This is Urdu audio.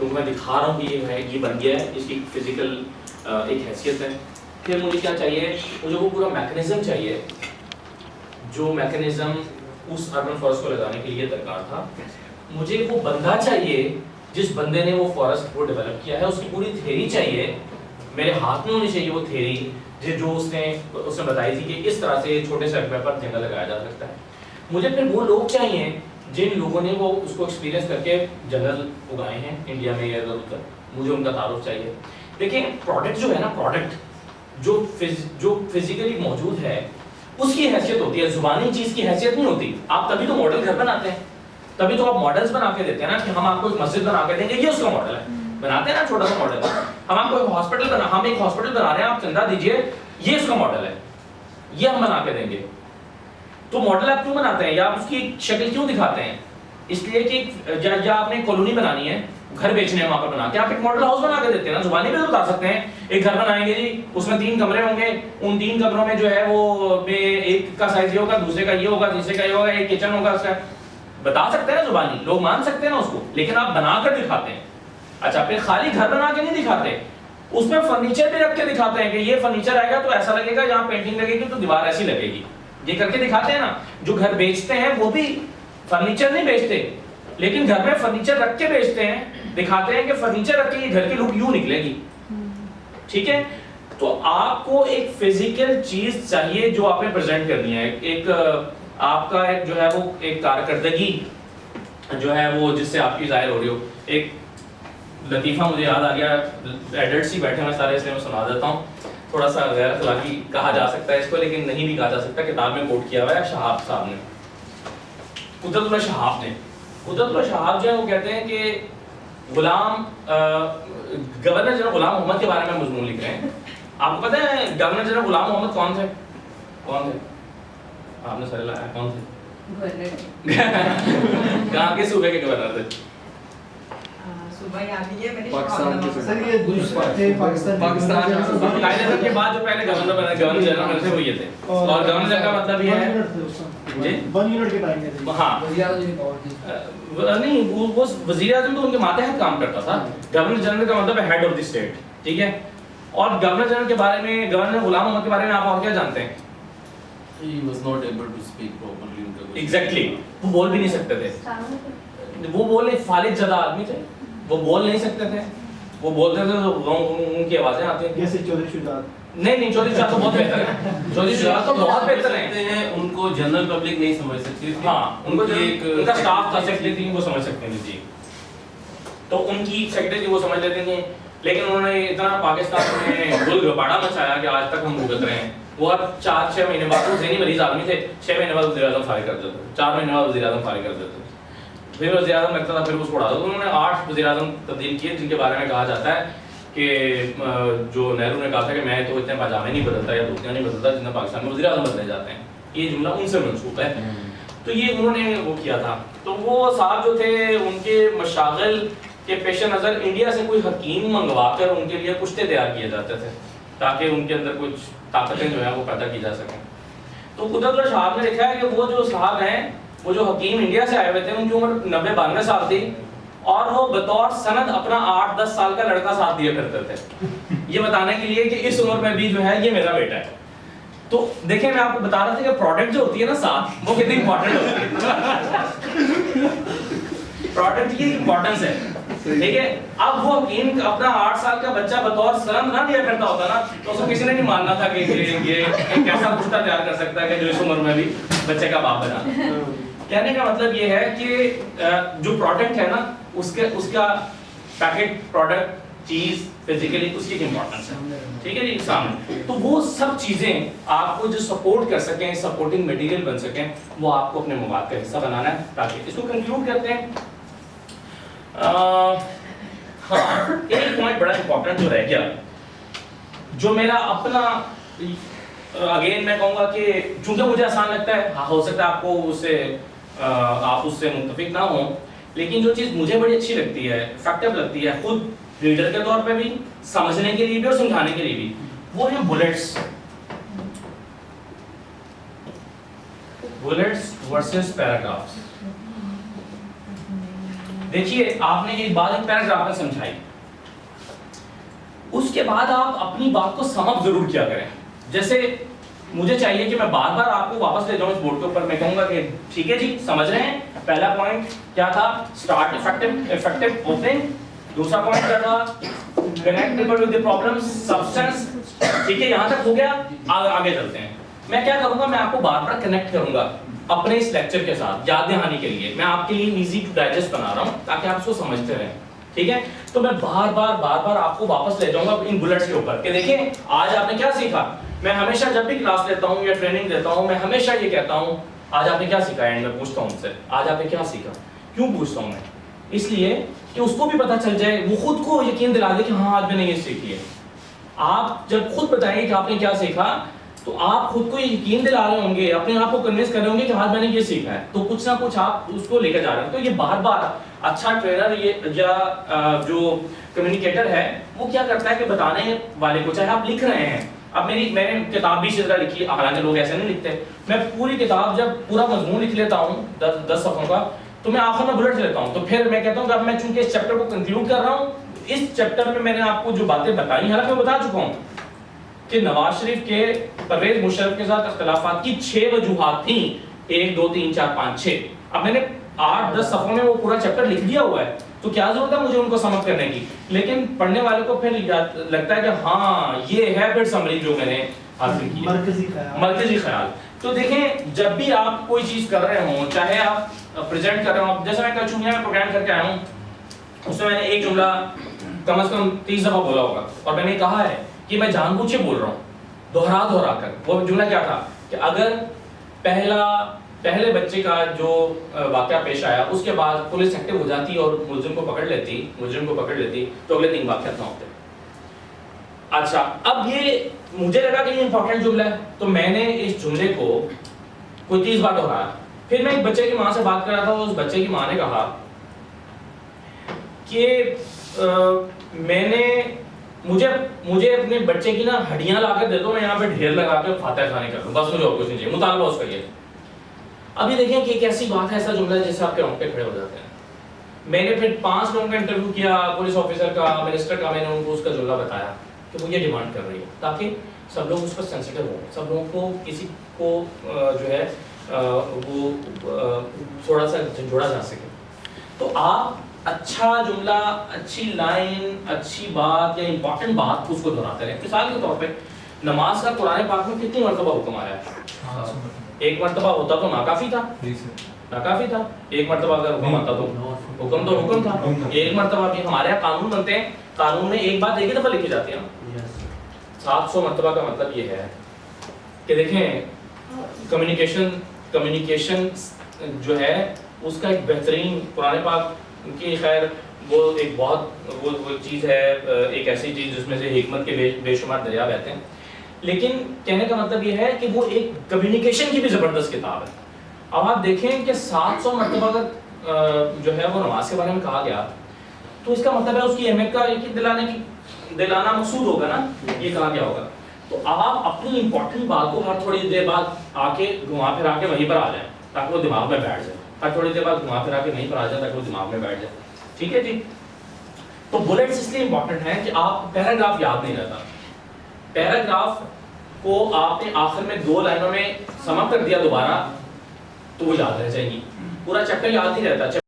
کیونکہ میں دکھا رہا ہوں کہ یہ ہے، یہ بن گیا ہے، اس کی فزیکل ایک حیثیت ہے. پھر مجھے کیا چاہیے، مجھے وہ پورا میکنزم چاہیے جو میکنزم اس اربن فارسٹ کو لگانے کے لیے درکار تھا. مجھے وہ بندہ چاہیے جس بندے نے وہ فارسٹ کو ڈیولپ کیا ہے، اس کی پوری تھیوری چاہیے میرے ہاتھ میں ہونی چاہیے وہ تھیوری جو اس نے بتائی تھی کہ اس طرح سے چھوٹے سے رقبے پر جنگل لگایا جا سکتا ہے. مجھے پھر وہ لوگ چاہیے جن لوگوں نے وہ اس کو ایکسپیرینس کر کے جنگل اگائے ہیں انڈیا میں یا ادھر ادھر، مجھے ان کا تعارف چاہیے. دیکھیں پروڈکٹ جو ہے نا، پروڈکٹ جو فزیکلی موجود ہے اس کی حیثیت ہوتی ہے، زبانی چیز کی حیثیت نہیں ہوتی. آپ تبھی تو ماڈل گھر بناتے ہیں، تبھی تو آپ ماڈلز بنا کے دیتے ہیں نا کہ ہم آپ کو ایک مسجد بنا کے دیں گے، یہ اس کا ماڈل ہے. بناتے ہیں نا چھوٹا سا ماڈل. ہم آپ کو ایک ہاسپٹل بنا رہے ہیں، آپ چندہ دیجئے، یہ اس کا ماڈل ہے، یہ ہم بنا کے دیں گے. تو ماڈل آپ کیوں بناتے ہیں یا آپ اس کی شکل کیوں دکھاتے ہیں؟ اس لیے کہ یا آپ نے کالونی بنانی ہے، گھر بیچنے ہیں وہاں پر بنا کے آپ ایک ماڈل ہاؤس بنا کے دیتے ہیں نا. زبانی میں تو بتا سکتے ہیں ایک گھر بنائیں گے جی، اس میں 3 کمرے ہوں گے، ان 3 کمروں میں جو ہے وہ ایک کا سائز یہ ہوگا، دوسرے کا یہ ہوگا، تیسرے کا یہ ہوگا، ایک کچن ہوگا. اس کا بتا سکتے ہیں نا، زبانی لوگ مان سکتے ہیں نا اس کو، لیکن آپ بنا کر دکھاتے ہیں. اچھا پھر خالی گھر بنا کے نہیں دکھاتے، اس میں فرنیچر بھی رکھ کے دکھاتے ہیں کہ یہ فرنیچر آئے گا تو ایسا لگے گا، یہاں پینٹنگ لگے گی تو دیوار ایسی لگے گی. یہ کر کے دکھاتے ہیں نا. جو گھر بیچتے ہیں وہ بھی فرنیچر نہیں بیچتے، لیکن گھر میں فرنیچر رکھ کے بیچتے ہیں، دکھاتے ہیں کہ فرنیچر رکھ کے یہ گھر کی لک یوں نکلے گی. ٹھیک ہے. تو آپ کو ایک فزیکل چیز چاہیے جو آپ نے پریزنٹ کرنی ہے، ایک آپ کا ایک جو ہے وہ ایک کارکردگی جو ہے وہ جس سے آپ کی ظاہر ہو رہی ہو. ایک لطیفہ مجھے یاد آ گیا، ایڈلٹس ہی بیٹھے ہیں سارے، اس لیے میں سنا دیتا ہوں. تھوڑا سا غیر اخلاقی کہا جا سکتا ہے اس کو، لیکن نہیں بھی کہا جا سکتا. کتاب میں کوٹ کیا ہوا ہے شہاب صاحب نے، قدرت اللہ شہاب نے. قدرت اللہ شہاب جو ہے وہ کہتے ہیں کہ گورنر جنرل غلام محمد کے بارے میں مضمون لکھ رہے ہیں. آپ کو پتہ ہے گورنر جنرل غلام محمد کون تھے؟ آپ نے سر لایا کون تھے؟ کہاں کے صوبے کے گورنر تھے؟ پاکستان کے بعد جو پہلے گورنر بنے، گورنر جنرل بنے تھے وہ یہ تھے. اور گورنر جنرل کا مطلب یہ ہے ہاں نہیں، وہ وزیر اعظم تو ان کے ماتحت کام کرتا تھا. گورنر جنرل کا مطلب ہے ہیڈ آف دی اسٹیٹ. ٹھیک ہے. اور گورنر جنرل کے بارے میں، گورنر غلام محمد کے بارے میں آپ اور کیا جانتے ہیں؟ He was not able to speak properly. Exactly. وہ بول بھی نہیں سکتے تھے. وہ بولے فالج زدہ آدمی تھے، وہ بول نہیں سکتے تھے. وہ بولتے تھے تو ان کی آوازیں آتی ہیں. جیسے چودھری شجاعت. نہیں چودھری شجاعت تو بہت بہتر ہے. چودھری شجاعت تو بہت بہتر ہیں. ان کو جنرل پبلک نہیں سمجھ سکتی. ہاں ان کو ان کا سٹاف تھا سیکرٹری تھی، وہ سمجھ سکتے ہیں جی. تو ان کی سیکرٹری تھی وہ سمجھ لیتے تھے. لیکن انہوں نے اتنا پاکستان میں گل گپاڑا مچایا کہ آج تک ہم بھگت رہے ہیں. وہ اب 4-6 مہینے بعد، وہ ذہنی مریض آدمی تھے، 6 مہینے بعد وزیر اعظم فارغ کر دیتے تھے، 4 مہینے بعد وزیر اعظم فارغ کر دیتے تھے. پھر وزیر اعظم لگتا تھا، پھر وہ چھوڑا دو. انہوں نے 8 وزیر اعظم تبدیل کیے، جن کے بارے میں کہا جاتا ہے کہ جو نہرو نے کہا تھا کہ میں تو اتنے پاجامے نہیں بدلتا یا دھوتیاں نہیں بدلتا جتنا پاکستان میں وزیر اعظم بدلے جاتے ہیں. یہ جملہ ان سے منسوب ہے. تو یہ انہوں نے وہ کیا تھا. تو وہ صاحب جو تھے ان کے مشاغل کے پیش نظر انڈیا سے کوئی حکیم منگوا کر ان کے لیے کشتے تیار کیے جاتے تھے تاکہ ان کے اندر کچھ طاقتیں جو ہیں وہ پیدا کی جا سکیں. تو قدرت اللہ شہاب نے لکھا ہے کہ وہ جو صاحب ہیں، وہ جو حکیم انڈیا سے آئے ہوئے تھے، ان کی عمر 90-92 سال تھی، اور وہ بطور سند اپنا 8-10 سال کا لڑکا ساتھ دیا کرتے تھے یہ بتانے کے لیے کہ اس عمر میں بھی جو ہے یہ میرا بیٹا ہے. تو دیکھیں میں آپ کو بتا رہا تھا کہ پروڈکٹ جو ہوتی ہے نا ساتھ، وہ کتنی امپورٹنٹ ہوتی ہے. پروڈکٹ کی امپورٹنس ہے. ٹھیک ہے. اب وہ حکیم اپنا 8 سال کا بچہ بطور سند نہ دیا کرتا ہوتا نا، تو اس کو کسی نے نہیں ماننا تھا کہ یہ کیسا کشتہ تیار کر سکتا ہے کہ جو اس عمر میں بھی بچے کا باپ بنا. کہنے کا مطلب یہ ہے کہ جو پروڈکٹ ہے نا، اس کا پیکٹ پروڈکٹ چیز فزیکلی اس کی امپورٹنس ہے. ٹھیک ہے جی سامنے. تو وہ سب چیزیں آپ کو جو سپورٹ کر سکیں، سپورٹنگ میٹیریل بن سکیں، وہ آپ کو اپنے مواد کا حصہ بنانا ہے. تاکہ اس کو کنکلوڈ کرتے ہیں. ہاں ایک پوائنٹ بڑا امپورٹنٹ جو رہ گیا، جو میرا اپنا اگین میں کہوں گا کہ چونکہ مجھے آسان لگتا ہے، ہو سکتا ہے آپ کو آپ اس سے متفق نہ ہوں، لیکن جو چیز مجھے بڑی اچھی لگتی ہے، افیکٹو لگتی ہے خود ریڈر کے طور پہ بھی، سمجھنے کے لیے بھی اور سمجھانے کے لیے بھی، وہ ہیں بلٹس. Bullets versus paragraphs. دیکھیے آپ نے ایک بات ایک پیراگراف میں سمجھائی، اس کے بعد آپ اپنی بات کو سم اپ ضرور کیا کریں. جیسے مجھے چاہیے کہ میں بار بار آپ کو واپس لے جاؤں اس بورڈ کے اوپر، میں کہوں گا کہ ٹھیک ہے جی سمجھ رہے ہیں، پہلا پوائنٹ کیا تھا اسٹارٹ افیکٹو اوپننگ، دوسرا پوائنٹ کیا تھا connect people with the problems substance, ٹھیک ہے یہاں تک ہو گیا. آگے چلتے ہیں. میں کیا کروں گا، میں آپ کو بار بار کنیکٹ کروں گا اپنے اس لیکچر کے ساتھ یاد دہانی کے لیے. میں آپ کے لیے ایزی ٹو ڈائجسٹ بنا رہا ہوں تاکہ آپ اس کو سمجھتے رہیں، ٹھیک ہے. تو میں بار بار آپ کو واپس لے جاؤں گا ان بلٹس کے اوپر کہ دیکھیں آج آپ نے کیا سیکھا. میں ہمیشہ جب بھی کلاس لیتا ہوں یا ٹریننگ دیتا ہوں میں ہمیشہ یہ کہتا ہوں آج آپ نے کیا سیکھا. اینڈ میں پوچھتا ہوں ان سے آج آپ نے کیا سیکھا. کیوں پوچھتا ہوں میں؟ اس لیے کہ اس کو بھی پتا چل جائے، وہ خود کو یقین دلا دے کہ ہاں آج میں نے یہ سیکھی ہے. آپ جب خود بتائیں کہ آپ نے کیا سیکھا تو آپ خود کو یقین دلا رہے ہوں گے، اپنے آپ کو کنوینس کر رہے ہوں گے کہ آج میں نے یہ سیکھا ہے. تو کچھ نہ کچھ آپ اس کو لے کر جا رہے ہیں. تو یہ بار بار اچھا ٹرینر یہ یا جو کمیونیکیٹر ہے وہ کیا کرتا ہے کہ بتانے والے کو، چاہے آپ لکھ رہے ہیں، اب میں نے کتاب بھی اسی طرح لکھی، حالانکہ لوگ ایسے نہیں لکھتے. میں پوری کتاب جب پورا مضمون لکھ لیتا ہوں 10 صفحوں کا تو میں آخر میں بلٹ لیتا ہوں. تو پھر میں کہتا ہوں کہ اب میں چونکہ اس چیپٹر کو کنکلوڈ کر رہا ہوں، اس چیپٹر میں نے آپ کو جو باتیں بتائی ہیں حالانکہ میں بتا چکا ہوں کہ نواز شریف کے پرویز مشرف کے ساتھ اختلافات کی 6 وجوہات تھیں، 1 2 3 4 5 6. اب میں نے 8-10 صفحوں میں وہ پورا چیپٹر لکھ دیا ہوا ہے تو کیا ضرورت ہے مجھے ان کو سم اپ کرنے کی. لیکن پڑھنے والے کو پھر لگتا ہے کہ ہاں یہ ہے پھر سمری جو میں نے حاصل کی ہے، مرکزی خیال. تو دیکھیں جب بھی آپ کوئی چیز کر رہے ہوں، چاہے آپ پریزنٹ کر رہے ہوں، جیسے میں کل چونیا میں پروگرام کر کے آیا ہوں اس میں نے ایک جملہ کم از کم 30 دفعہ بولا ہوگا اور میں نے کہا ہے کہ میں جان بوجھ کے بول رہا ہوں دہرا کر. وہ جملہ کیا تھا کہ اگر پہلے بچے کا جو واقعہ پیش آیا اس کے بعد پولیس ایکٹیو ہو جاتی اور مجرم کو پکڑ لیتی تو اگلے 3 واقعات نہ ہوتے. اچھا اب یہ مجھے لگا کہ یہ امپورٹنٹ جملہ ہے تو میں نے اس جملے کو کوئی 30 بار دہرایا. پھر میں ایک بچے کی ماں سے بات کر رہا تھا، اس بچے کی ماں نے کہا کہ مجھے اپنے بچے کی نا ہڈیاں لا کے دے دو، میں یہاں پہ ڈھیر لگا کے فاتحہ خانی کر دوں، بس مجھے اور کچھ نہیں چاہیے، مطالبہ اس کا یہ. ابھی دیکھیں کہ ایک ایسی بات ہے، ایسا جملہ ہے جس سے آپ کے رونگٹے کھڑے ہو جاتے ہیں. میں نے پھر 5 لوگوں کا انٹرویو کیا، پولیس آفیسر کا، منسٹر کا، میں نے ان کو اس کا جملہ بتایا کہ وہ یہ ڈیمانڈ کر رہی ہے تاکہ سب لوگ اس پر سینسیٹیو ہوں، سب لوگوں کو کسی کو جو ہے وہ تھوڑا سا جوڑا جا سکے. تو آپ اچھا جملہ، اچھی لائن، اچھی بات یا امپورٹنٹ بات اس کو دہراتے رہیں. مثال کے طور پہ نماز کا قرآن پاک میں کتنی مرتبہ حکم آیا ہے؟ 1 مرتبہ ہوتا تو ناکافی تھا. 1 مرتبہ اگر حکم آتا تو حکم تو حکم تھا. 1 مرتبہ بھی ہمارے یہاں قانون بنتے ہیں، قانون میں ایک بات ایک ہی دفعہ لکھی جاتی ہے نا. 700 مرتبہ کا مطلب یہ ہے کہ دیکھیں کمیونیکیشن جو ہے اس کا ایک بہترین قرآن پاک کی خیر وہ ایک بہت وہ چیز ہے، ایک ایسی چیز جس میں سے حکمت کے بے شمار دریا بہتے ہیں. لیکن کہنے کا مطلب یہ ہے کہ وہ ایک کمیونیکیشن کی بھی زبردست کتاب ہے. اب آپ دیکھیں کہ 700 مرتبہ اگر جو ہے وہ نماز کے بارے میں کہا گیا تو اس کا مطلب ہے اس کی اہمیت کا دلانا مقصود ہوگا نا، یہ کہا گیا ہوگا. تو آپ اپنی امپورٹنٹ بات کو ہر تھوڑی دیر بعد آ کے گھما پھرا کے وہیں پر آ جائیں تاکہ وہ دماغ میں بیٹھ جائے. ہر تھوڑی دیر بعد گھما پھرا کے وہیں پر آ جائیں تاکہ وہ دماغ میں بیٹھ جائے. ٹھیک ہے جی. تو بلٹس اس لیے امپورٹنٹ ہیں کہ آپ پیراگراف یاد نہیں رہتا. پیراگراف کو آپ نے آخر میں 2 لائنوں میں سم اپ کر دیا دوبارہ تو وہ یاد رہ جائے گی. پورا چیپٹر یاد نہیں رہتا.